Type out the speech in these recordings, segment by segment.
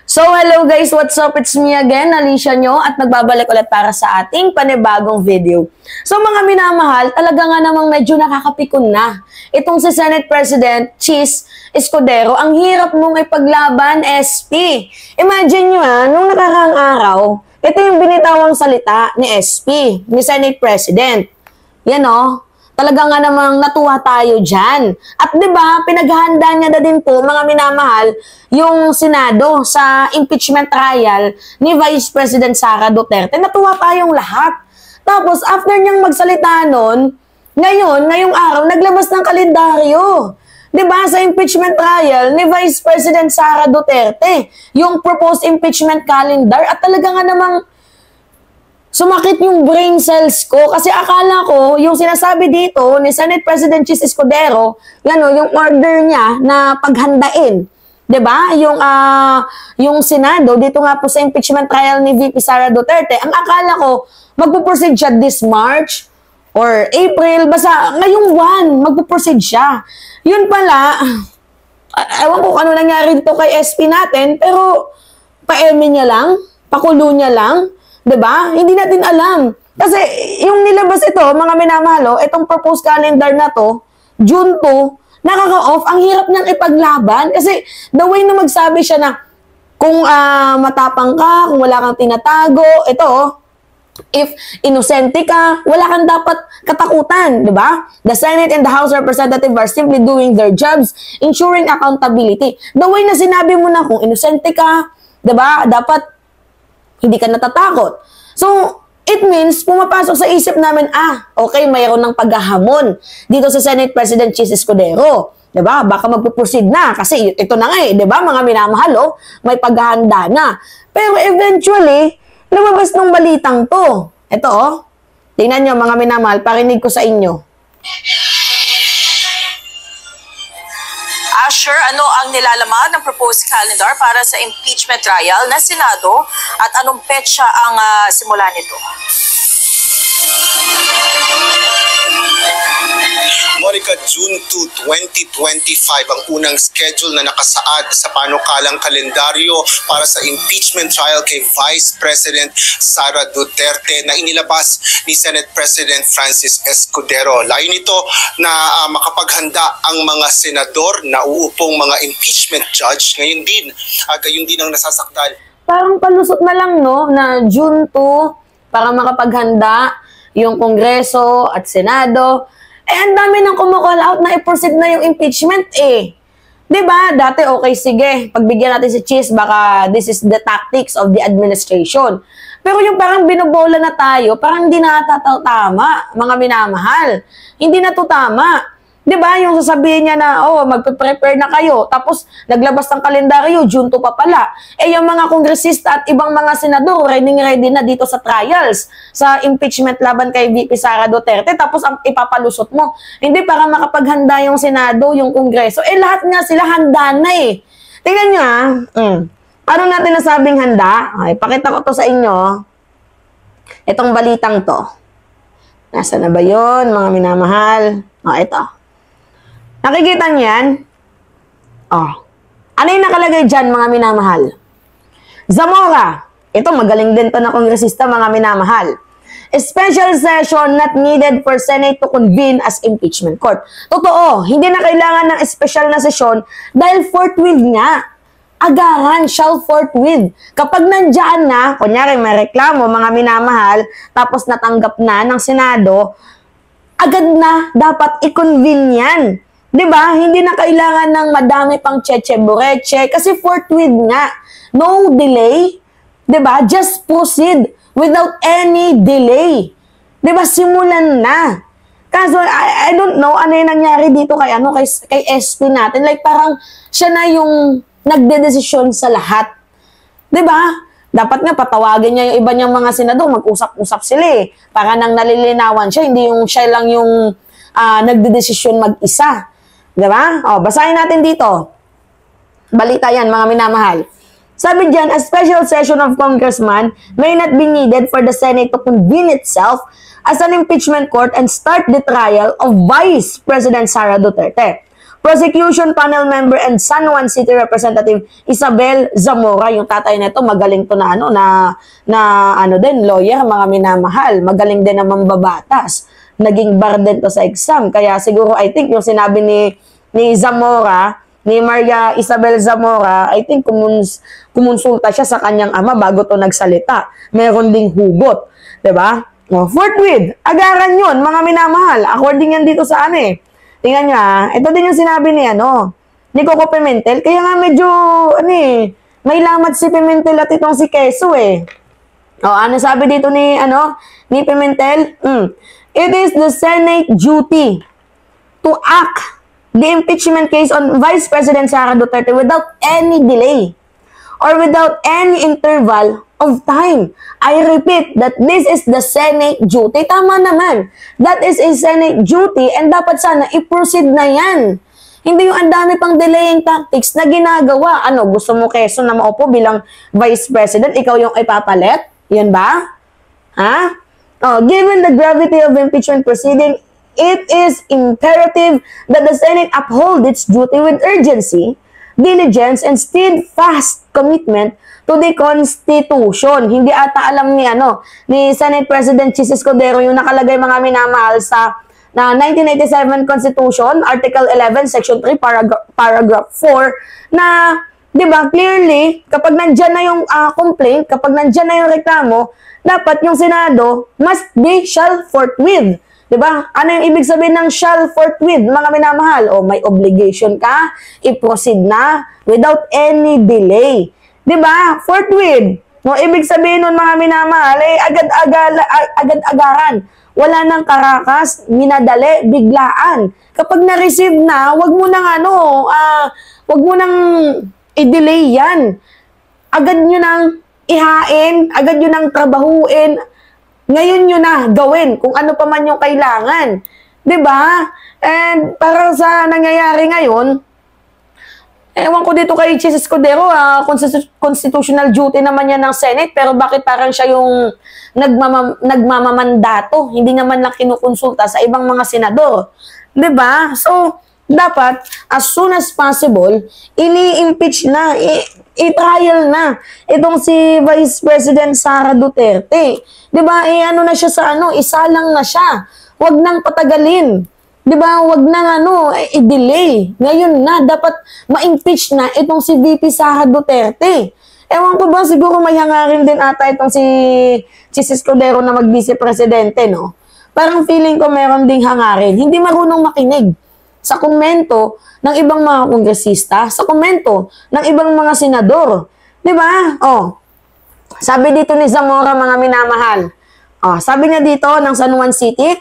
So, hello guys, what's up? It's me again, Alicia nyo, at nagbabalik ulit para sa ating panibagong video. So, mga minamahal, talaga nga namang medyo nakakapikon na. Itong si Senate President Chis Escudero, ang hirap mong ipaglaban, SP. Imagine nyo nung nakaraang araw, ito yung binitawang salita ni SP, ni Senate President. Yan talaga nga namang natuwa tayo dyan. At 'di ba, pinaghahanda niya na din po, mga minamahal, yung Senado sa impeachment trial ni Vice President Sara Duterte. Natuwa tayong lahat. Tapos, after niyang magsalita nun, ngayong araw, naglabas ng kalendaryo. 'Di ba, sa impeachment trial ni Vice President Sara Duterte, yung proposed impeachment calendar, at talaga nga namang sumakit yung brain cells ko kasi akala ko yung sinasabi dito ni Senate President Chis Escudero, yung order niya na paghandain, 'di ba? Yung Senado dito nga po sa impeachment trial ni VP Sara Duterte. Ang akala ko magpo-proceed siya this March or April, basta ngayong buwan magpo-proceed siya. Yun pala, ewan ko ano nangyari dito kay SP natin, pero pa-eme niya lang, pakulo niya lang. 'Di ba? Hindi natin alam. Kasi yung nilabas ito, mga minamahalo, itong proposed calendar na to, June 2, nakaka-off, ang hirap niyang ipaglaban. Kasi the way na magsabi siya na kung matapang ka, kung wala kang tinatago, ito if inosente ka, wala kang dapat katakutan, 'di ba? The Senate and the House Representatives are simply doing their jobs, ensuring accountability. The way na sinabi mo na kung inosente ka, 'di ba? Dapat hindi ka natatakot. So, it means, pumapasok sa isip namin, okay, mayroon ng paghahamon dito sa Senate President Chis Escudero. Diba? Baka magpuproceed na. Kasi ito na nga diba? Mga minamahal, may paghahanda na. Pero eventually, lumabas ng balitang to. Ito, tingnan nyo mga minamahal, parinig ko sa inyo. Asher, ano ang nilalaman ng proposed calendar para sa impeachment trial na Senado at anong petsa ang simula nito? Monica, June 2, 2025 ang unang schedule na nakasaad sa panukalang kalendaryo para sa impeachment trial kay Vice President Sara Duterte na inilabas ni Senate President Francis Escudero. Layo nito na makapaghanda ang mga senador na uupong mga impeachment judge. Ngayon din ang nasasakdal. Parang palusot na lang na June 2 para makapaghanda yung Kongreso at Senado. Ang dami nang kumukall out na i-proceed na yung impeachment Diba? Dati okay, sige. Pagbigyan natin si Chis, baka this is the tactics of the administration. Pero yung parang binobola na tayo, parang hindi na tama, mga minamahal. Hindi na to tama. Diba? Yung sasabihin niya na, magpe-prepare na kayo. Tapos, naglabas ng kalendaryo, June 2 pa pala. Yung mga kongresista at ibang mga senador, ready na dito sa trials, sa impeachment laban kay VP Sara Duterte. Tapos, ang ipapalusot mo. Hindi para makapaghanda yung Senado, yung Kongreso. Lahat nga sila handa na Tingnan nyo Paano natin nasabing handa? Pakita ko to sa inyo. Itong balitang to. Nasaan na ba yun, mga minamahal? Ito. Nakikita niyan? Ano yung nakalagay dyan, mga minamahal? Zamora. Ito, magaling din to na kongresista, mga minamahal. A special session not needed for Senate to convene as impeachment court. Totoo, hindi na kailangan ng special na sesyon dahil forthwith nga. Agaran, shall forthwith. Kapag nandiyan na, kunyari may reklamo, mga minamahal, tapos natanggap na ng Senado, agad na dapat i-convene yan. Diba? Hindi na kailangan ng madami pang cheche-bureche kasi forthwith nga. No delay. Diba? Just proceed without any delay. Diba? Simulan na. Kaso, I don't know ano yung nangyari dito kay SP natin. Like parang siya na yung nagdedesisyon sa lahat. Diba? Dapat nga patawagin niya yung iba niyang mga senador, mag-usap-usap sila para nang nalilinawan siya, hindi yung siya lang yung nagdedesisyon mag-isa. Diba? Basahin natin dito. Balita yan, mga minamahal. Sabi dyan, a special session of congressman may not be needed for the Senate to convene itself as an impeachment court and start the trial of Vice President Sara Duterte. Prosecution Panel Member and San Juan City Representative Isabel Zamora. Yung tatay nito, magaling to na lawyer, mga minamahal. Magaling din na mambabatas. Naging bar din to sa exam. Kaya siguro, I think, yung sinabi ni Zamora, ni Maria Isabel Zamora, I think kumonsulta siya sa kanyang ama bago to nagsalita. Meron ding hugot. Diba? Forthwith, agaran yun, mga minamahal. According yan dito sa tingnan nyo ito din yung sinabi ni Coco Pimentel. Kaya nga medyo, may lamat si Pimentel at itong si Quezon ano sabi dito ni Pimentel? It is the Senate duty to act the impeachment case on Vice President Sara Duterte without any delay or without any interval of time. I repeat that this is the Senate duty. Tama naman. That is a Senate duty and dapat sana i-proceed na yan. Hindi yung ang dami pang delaying tactics na ginagawa. Gusto mo Quezon na maupo bilang Vice President? Ikaw yung ipapalit? Yan ba? Given the gravity of impeachment proceeding, it is imperative that the Senate uphold its duty with urgency, diligence, and steadfast commitment to the Constitution. Hindi ata alam ni Senate President Chis Escudero yung nakalagay mga minamahal sa 1987 Constitution, Article 11, Section 3, Paragraph 4, na, di ba, clearly, kapag nandyan na yung complaint, kapag nandyan na yung reklamo, dapat yung Senado must be shall forthwith. Diba? Ano yung ibig sabihin ng shall forthwith, mga minamahal? May obligation ka, i-proceed na without any delay. Diba? Forthwith. Ibig sabihin nun, mga minamahal, agad-agaran. Wala nang karakas, minadali, biglaan. Kapag na-receive na, wag mo nang i-delay yan. Agad nyo nang ihain, agad nyo nang trabahuin. Ngayon nyo na gawin kung ano pa man yung kailangan. Diba? And para sa nangyayari ngayon, ewan ko dito kay Chis Escudero, constitutional duty naman yan ng Senate, pero bakit parang siya yung nagmamamandato? Hindi naman lang kinukonsulta sa ibang mga senador. Diba? So, dapat, as soon as possible, ini-impeach na, i-trial na itong si Vice President Sara Duterte. Diba, na siya sa isalang na siya. Huwag nang patagalin. Diba, huwag nang i-delay. Ngayon na, dapat ma-impeach na itong si VP Sara Duterte. Ewan ko ba, siguro may hangarin din ata itong si Chis Escudero na mag-vice presidente, no? Parang feeling ko meron ding hangarin. Hindi marunong makinig sa komento ng ibang mga kongresista, sa komento ng ibang mga senador. Diba? Sabi dito ni Zamora, mga minamahal. Sabi niya dito ng San Juan City,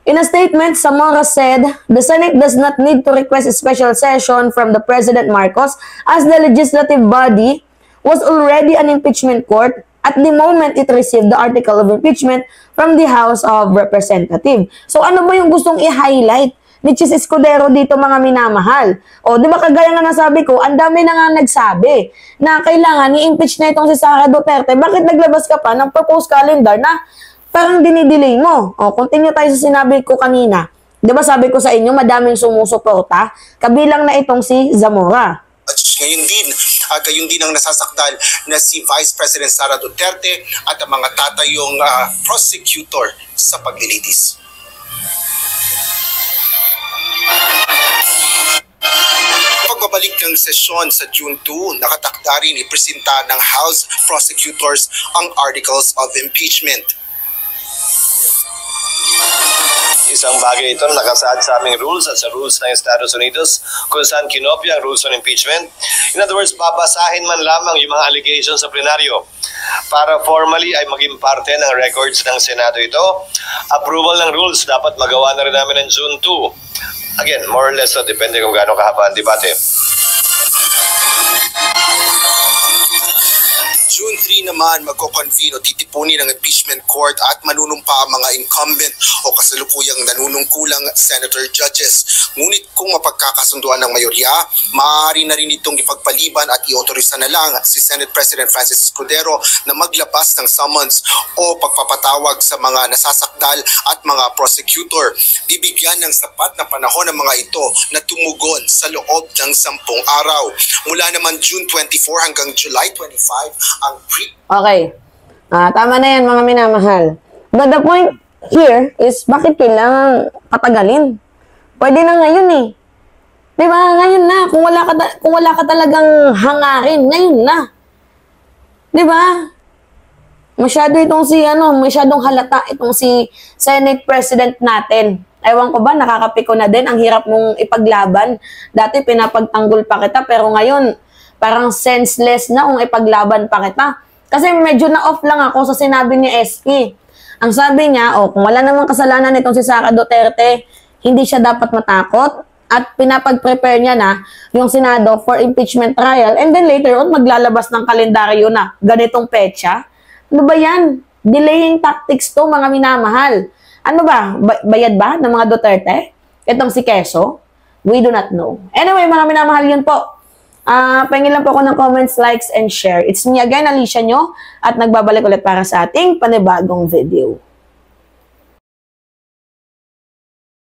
in a statement, Zamora said, the Senate does not need to request a special session from the President Marcos as the legislative body was already an impeachment court at the moment it received the article of impeachment from the House of Representatives. So ano ba yung gustong i-highlight ni Chis Escudero dito, mga minamahal? Di ba kagaya nga nasabi ko, ang dami na nga nagsabi na kailangan i-impeach na itong si Sara Duterte. Bakit naglabas ka pa ng proposed calendar na parang dinidelay mo? Continue tayo sa sinabi ko kanina. Di ba sabi ko sa inyo, madaming sumusuporta, kabilang na itong si Zamora. At gayon din ang nasasakdal na si Vice President Sara Duterte at ang mga tatayong prosecutor sa paglilitis. Pagbabalik ng sesyon sa June 2, nakatakda rin ipresenta ng House Prosecutors ang Articles of Impeachment. Isang bagay ito na nakasaad sa aming rules at sa rules ng Estados Unidos kung saan kinopya ang rules on impeachment. In other words, babasahin man lamang yung mga allegations sa plenaryo para formally ay maging parte ng records ng Senado ito. Approval ng rules dapat magawa na rin namin ng June 2. Again, more or less, depende kung gaano kahaba ang debate. June 3 3 naman magko-convene o titipunin ng impeachment court at manunumpa ang mga incumbent o kasalukuyang nanunungkulang senator judges. Ngunit kung mapagkakasunduan ng mayorya, maaari na rin itong ipagpaliban at i-autorisa na lang si Senate President Francis Escudero na maglabas ng summons o pagpapatawag sa mga nasasakdal at mga prosecutor. Bibigyan ng sapat na panahon ang mga ito na tumugon sa loob ng 10 araw. Mula naman June 24 hanggang July 25 ang Okay. Tama na yan mga minamahal. But the point here is bakit kailangan patagalin? Pwede na ngayon eh. Diba? Ngayon na. Kung wala ka talagang hangarin, ngayon na. Diba? Masyadong halata itong si Senate President natin. Ewan ko ba, nakakapiko na din. Ang hirap mong ipaglaban. Dati pinapagtanggol pa kita, pero ngayon, parang senseless na kung ipaglaban pa kita. Kasi medyo na-off lang ako sa sinabi ni SP. Ang sabi niya, kung wala namang kasalanan itong si Sara Duterte, hindi siya dapat matakot. At pinapag-prepare niya na yung Senado for impeachment trial. And then later on, maglalabas ng kalendaryo na ganitong petsa. Ano ba yan? Delaying tactics to, mga minamahal. Ano ba? Bayad ba ng mga Duterte? Itong si Quezon? We do not know. Anyway, mga minamahal, yun po. Pahingin lang po ako ng comments, likes, and share. It's me again, Alicia nyo, at nagbabalik ulit para sa ating panibagong video.